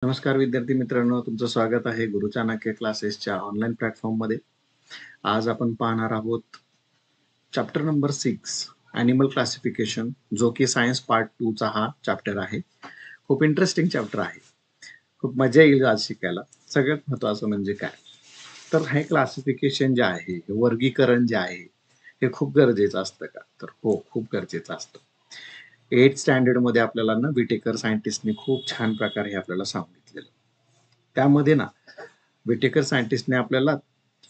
नमस्कार विद्यार्थी मित्रांनो, तुमचं स्वागत आहे गुरु चाणक्य क्लासेसच्या ऑनलाईन प्लॅटफॉर्ममध्ये. आज आपण पाहणार आहोत चॅप्टर नंबर 6 ॲनिमल क्लासिफिकेशन, जो की सायन्स पार्ट 2 चा हा चॅप्टर आहे. खूप इंटरेस्टिंग चॅप्टर आहे. खूप मजा येईल आज शिकायला. सगळ्यात महत्त्वाचं म्हणजे काय, तर हे क्लासिफिकेशन जे आहे, हे वर्गीकरण जे आहे, हे खूप गरजेचं असतं का? तर हो, खूप गरजेचं असतं. 8th स्टँडर्डमध्ये आपल्याला ना विटेकर सायंटिस्टने खूप छान प्रकारे हे आपल्याला सांगितलेलं. त्यामध्ये ना विटेकर सायंटिस्टने आपल्याला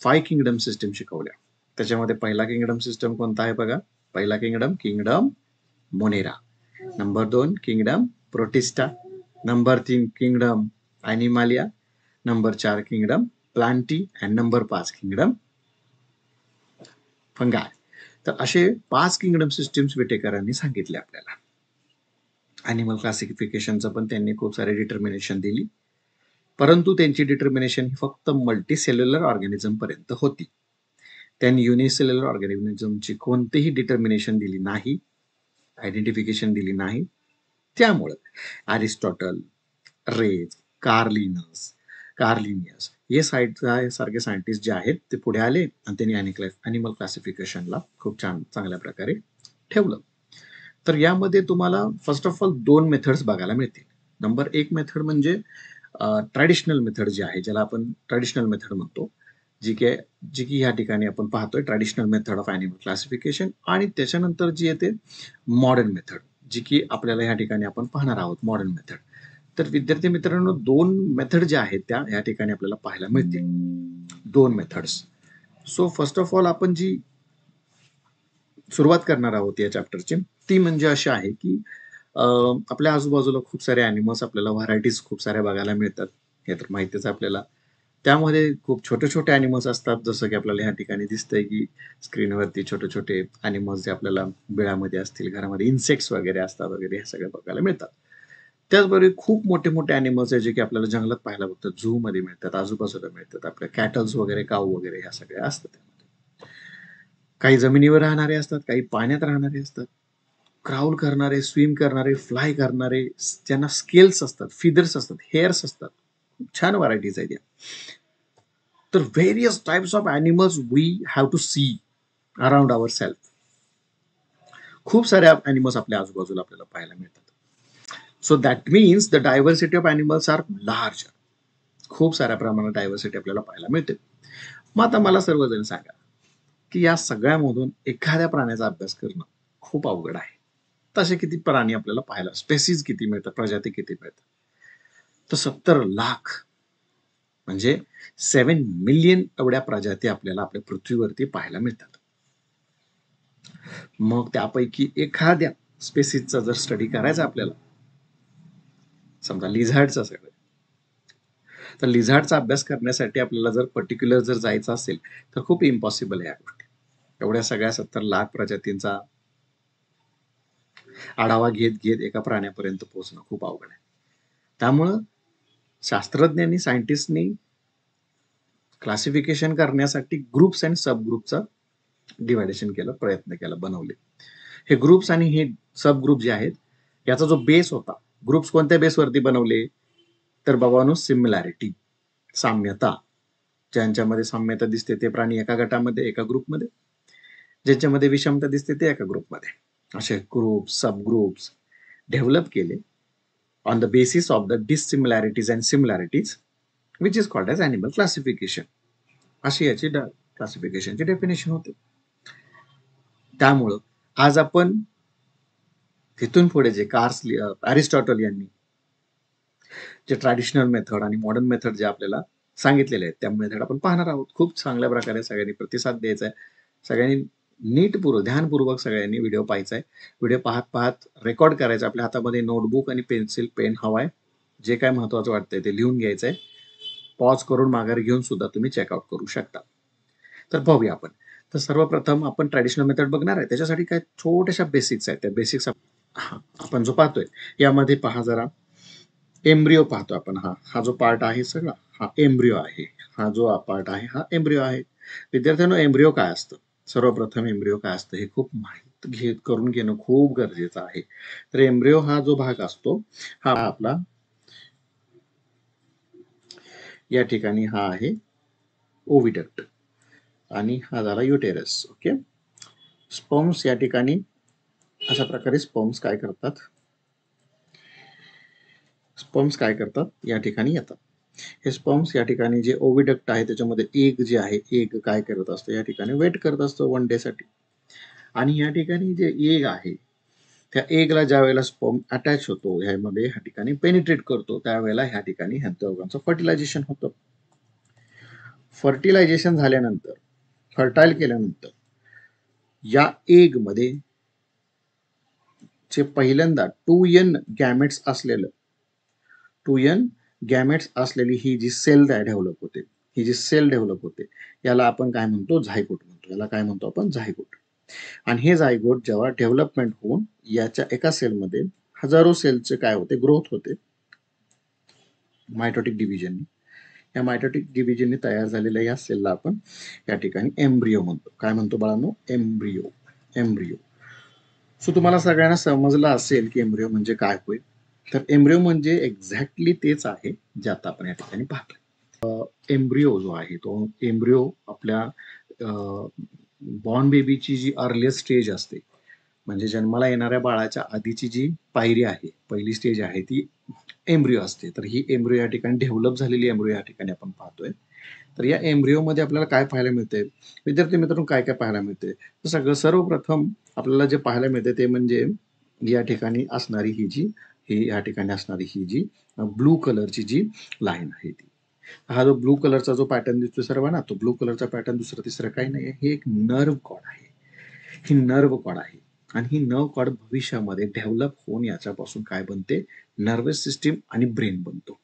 5 किंगडम सिस्टम शिकवल्या. त्याच्यामध्ये पहिला किंगडम सिस्टम कोणता आहे बघा. पहिला kingdom kingdom Monera. Number 2 kingdom Protista. Number 3 kingdom Animalia. Number 4 kingdom Plantae and number 5 kingdom fungi. तर असे 5 किंगडम सिस्टम्स विटेकरांनी सांगितले आपल्याला. ॲनिमल क्लासिफिकेशनचं पण त्यांनी खूप सारे डिटर्मिनेशन दिली. परंतु त्यांची डिटर्मिनेशन ही फक्त मल्टीसेल्युलर ऑर्गॅनिझम पर्यंत होती. त्यांनी युनिसेल्युलर ऑर्गॅनिझमची कोणतीही डिटर्मिनेशन दिली नाही, आयडेंटिफिकेशन दिली नाही. त्यामुळे अरिस्टॉटल, रेज, कार्लिनियस हे सारखे सायंटिस्ट जे आहेत ते पुढे आले आणि त्यांनी ॲनिमल क्लासिफिकेशनला खूप चांगल्या प्रकारे ठेवलं. तर यामध्ये तुम्हाला फर्स्ट ऑफ ऑल 2 मेथड्स बघायला मिळतील. नंबर 1 मेथड म्हणजे ट्रॅडिशनल मेथड जी आहे, ज्याला आपण ट्रॅडिशनल मेथड म्हणतो, जी की ह्या ठिकाणी आपण पाहतोय traditional method of animal classification. आणि त्याच्यानंतर जी येते मॉडर्न मेथड, जी की आपल्याला ह्या ठिकाणी आपण पाहणार आहोत मॉडर्न मेथड. तर विद्यार्थी मित्रांनो, 2 मेथड ज्या आहेत त्या या ठिकाणी आपल्याला पाहायला मिळतील. 2 methods. So first of all आपण जी सुरुवात करणार आहोत या चॅप्टरची, ती म्हणजे अशी आहे की आपल्या आजूबाजूला खूप सारे ॲनिमल्स, आपल्याला व्हरायटीज खूप साऱ्या बघायला मिळतात. हे तर माहितीच आहे आपल्याला. त्यामध्ये खूप छोटे-छोटे ॲनिमल्स असतात, जसं की आपल्याला ह्या ठिकाणी दिसतंय की स्क्रीनवरती छोटे-छोटे ॲनिमल्स जे आपल्याला बिळामध्ये असतील, घरामध्ये इन्सेक्ट्स वगैरे असतात वगैरे, हे सगळं बघायला मिळतात. त्याचबरोबर खूप मोठे-मोठे ॲनिमल्स आहेत जे की आपल्याला जंगलात पाहायला भेटतात, झूमध्ये मिळतात, आजूबाजूला मिळतात. आपल्या कॅटल्स वगैरे, काऊ वगैरे ह्या सगळ्या असतात त्यामध्ये. काही जमिनीवर राहणारे असतात, काही पाण्यात राहणारे असतात. क्राउल करणारे, स्विम करणारे, फ्लाय करणारे, ज्यांना स्केल्स असतात, फिदर्स असतात, हेअर्स असतात. खूप छान व्हरायटीज आहेत या. तर various types of animals we have to see around our self. खूप साऱ्या ॲनिमल्स आपल्या आजूबाजूला आपल्याला पाहायला मिळतात. So that means the diversity of animals are large. खूप साऱ्या प्रमाणात डायव्हर्सिटी आपल्याला पाहायला मिळते. मग आता मला सर्वजण सांगा की या सगळ्यामधून एखाद्या प्राण्याचा अभ्यास करणं खूप अवघड आहे. तसे किती प्राणी आपल्याला पाहायला, स्पेसीज किती मिळतात, प्रजाती किती मिळतात? तर 70 लाख म्हणजे 7 मिलियन एवढ्या प्रजाती आपल्याला आपल्या पृथ्वीवरती पाहायला मिळतात. मग त्यापैकी एखाद्या स्पेसीजचा जर स्टडी करायचा आपल्याला, समजा लिझार्डचा सगळं, तर लिझार्डचा अभ्यास करण्यासाठी आपल्याला जर पर्टिक्युलर जर जायचं असेल तर खूप इम्पॉसिबल आहे या गोष्टी. एवढ्या सगळ्या 70 लाख प्रजातींचा आढावा घेत घेत एका प्राण्यापर्यंत पोहोचणं खूप अवघड आहे. त्यामुळं शास्त्रज्ञांनी, सायंटिस्टनी क्लासिफिकेशन करण्यासाठी ग्रुप्स अँड सब ग्रुपचं डिव्हायडेशन केलं, प्रयत्न केला, बनवले. हे ग्रुप्स आणि हे सब ग्रुप जे आहेत, याचा जो बेस होता, ग्रुप्स कोणत्या बेसवरती बनवले, तर बाबांनो सिमिलॅरिटी, साम्यता. ज्यांच्यामध्ये साम्यता दिसते ते प्राणी एका गटामध्ये, एका ग्रुपमध्ये. ज्यांच्यामध्ये विषमता दिसते ते एका ग्रुपमध्ये. असे ग्रुप्स, सब ग्रुप्स डेव्हलप केले on the basis of the dissimilarities and similarities, which is called as animal classification. अशी याची क्लासिफिकेशनची डेफिनेशन होते. त्यामुळं आज आपण तिथून पुढे जे अरिस्टॉटल यांनी जे ट्रॅडिशनल मेथड आणि मॉडर्न मेथड जे आपल्याला सांगितलेले आहेत, त्या मेथड आपण पाहणार आहोत. खूप चांगल्या प्रकारे सगळ्यांनी प्रतिसाद द्यायचा आहे. सगळ्यांनी ध्यानपूर्वक सगळ्यांनी व्हिडिओ पाहायचा आहे. व्हिडिओ पाहत पाहत रेकॉर्ड करायचं. आपल्या हातामध्ये नोटबुक आणि पेन्सिल, पेन हवाय. जे काय महत्वाचं वाटतंय ते लिहून घ्यायचंय. पॉज करून माघारी घेऊन सुद्धा तुम्ही चेकआउट करू शकता. तर पाहूया आपण. तर सर्वप्रथम आपण ट्रॅडिशनल मेथड बघणार आहे. त्याच्यासाठी काय छोट्याशा बेसिक्स आहेत. त्या बेसिक्स आपण जो पाहतोय यामध्ये पहा जरा, एम्ब्रिओ पाहतो आपण. हा जो पार्ट आहे सगळा, हा एम्ब्रिओ आहे. हा जो पार्ट आहे हा एम्ब्रिओ आहे. विद्यार्थ्यांनो, एम्ब्रिओ काय असतं? सर्वप्रथम एम्ब्रिओ काय असतं हे खूप माहित करून घेणं खूप गरजेचं आहे. तर एम्ब्रिओ हा जो भाग असतो, हा आपला या ठिकाणी हा आहे ओव्हिडक्ट आणि हा झाला युटेरस. ओके. स्पर्म्स या ठिकाणी अशा प्रकारे स्पर्म्स काय करतात, स्पर्म्स काय करतात या ठिकाणी येतात. हे स्पर्म्स या ठिकाणी जे ओव्हिडक्ट आहे त्याच्यामध्ये एग जे आहे, एग काय करत असतं या ठिकाणी, वेट करत असतं 1 डे साठी. आणि या ठिकाणी जे एग आहे त्या एगला ज्या वेळेला स्पर्म अटॅच होतो ह्यामध्ये, ह्या ठिकाणी पेनिट्रेट करतो, त्यावेळेला ह्या ठिकाणी ह्या दोघांचं फर्टिलायझेशन होतं. फर्टिलायझेशन झाल्यानंतर, फर्टाईल केल्यानंतर या एग मध्ये जे पहिल्यांदा 2n गॅमेट्स असलेलं, 2n गॅमेट्स असलेली ही जी सेल डेव्हलप होते, ही जी सेल डेव्हलप होते याला आपण काय म्हणतो, झायगोट म्हणतो. याला काय म्हणतो आपण, झायगोट. आणि हे झायगोट जेव्हा डेव्हलपमेंट होऊन याच्या एका सेलमध्ये हजारो सेलचे काय होते, ग्रोथ होते मायटोटिक डिव्हिजन. या मायटोटिक डिव्हिजनने तयार झालेल्या या सेलला आपण या ठिकाणी एम्ब्रियो म्हणतो. काय म्हणतो बाळांनो, एम्ब्रियो. एम्ब्रियो. सो तुम्हाला सगळ्यांना समजलं असेल की एम्ब्रियो म्हणजे काय होईल. तर एम्ब्रियो म्हणजे एक्झॅक्टली तेच आहे जे आता आपण या ठिकाणी पाहतो. एम्ब्रियो जो आहे तो एम्ब्रियो आपल्या बॉर्न बेबीची जी अर्लिएस्ट स्टेज असते, म्हणजे जन्माला येणाऱ्या बाळाच्या आधीची जी पायरी आहे, पहिली स्टेज आहे ती एम्ब्रियो असते. तर ही एम्ब्रियो या ठिकाणी डेव्हलप झालेली एम्ब्रियो या ठिकाणी आपण पाहतोय. तर या एम्ब्रियो मध्ये आपल्याला काय पाहायला मिळते, विद्यार्थी मित्रांनो, काय काय पाहायला मिळते. तर सर्वप्रथम आपल्याला जे पाहायला मिळते ते म्हणजे या ठिकाणी असणारी ही या ठिकाणी असणारी ही जी ब्लू कलरची जी लाईन आहे ती, हा जो ब्लू कलरचा जो पॅटर्न दिसतो सर्वांना, तो ब्लू कलरचा पॅटर्न दुसरं तिसरं काही नाही, हे एक नर्व कॉर्ड आहे. ही नर्व कॉर्ड आहे आणि ही नर्व कॉर्ड भविष्यामध्ये डेव्हलप होऊन याच्यापासून काय बनते, नर्वस सिस्टीम आणि ब्रेन बनतो.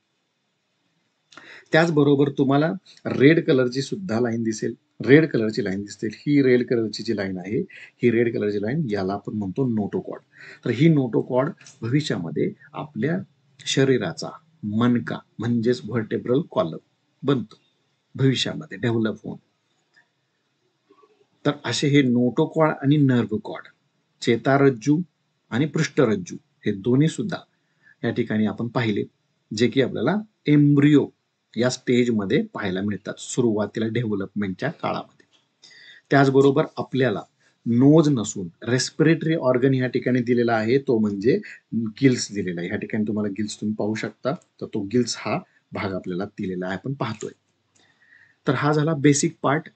त्याचबरोबर तुम्हाला रेड कलरची सुद्धा लाईन दिसेल, रेड कलरची लाईन दिसते. ही रेड कलरची जी लाईन आहे, ही रेड कलरची लाईन याला आपण म्हणतो नोटोकॉर्ड. तर ही नोटोकॉर्ड भविष्यामध्ये आपल्या शरीराचा मणका म्हणजेच व्हर्टेब्रल कॉलम बनतो भविष्यामध्ये डेव्हलप होऊन. तर असे हे नोटोकॉर्ड आणि नर्व्ह कॉर्ड, चेतारज्जू आणि पृष्ठरज्जू, हे दोन्ही सुद्धा या ठिकाणी आपण पाहिले, जे की आपल्याला एम्ब्रियो या स्टेजमध्ये पाहायला मिळतात सुरुवातीला डेव्हलपमेंटच्या काळामध्ये. त्याचबरोबर आपल्याला नोज नसून रेस्पिरेटरी ऑर्गन या ठिकाणी दिलेला आहे, तो म्हणजे गिल्स दिलेला आहे. या ठिकाणी तुम्हाला गिल्स तुम्ही पाहू शकता, तर तो गिल्स हा भाग आपल्याला दिलेला आहे, आपण पाहतोय. तर हा झाला बेसिक पार्ट,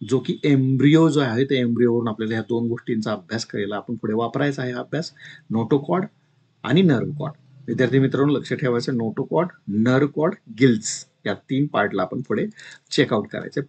जो की एम्ब्रियो जो आहे ते एम्ब्रियोवरून आपल्याला ह्या दोन गोष्टींचा अभ्यास करायला आपण पुढे वापरायचा आहे. अभ्यास नोटोकॉर्ड आणि नर्व्ह कॉर्ड. विद्यार्थी मित्रांनो, लक्ष ठेवायचं, नोटोकॉर्ड, नर्व्ह कॉर्ड, गिल्स या 3 पार्टला आपण पुढे चेकआउट करायचे.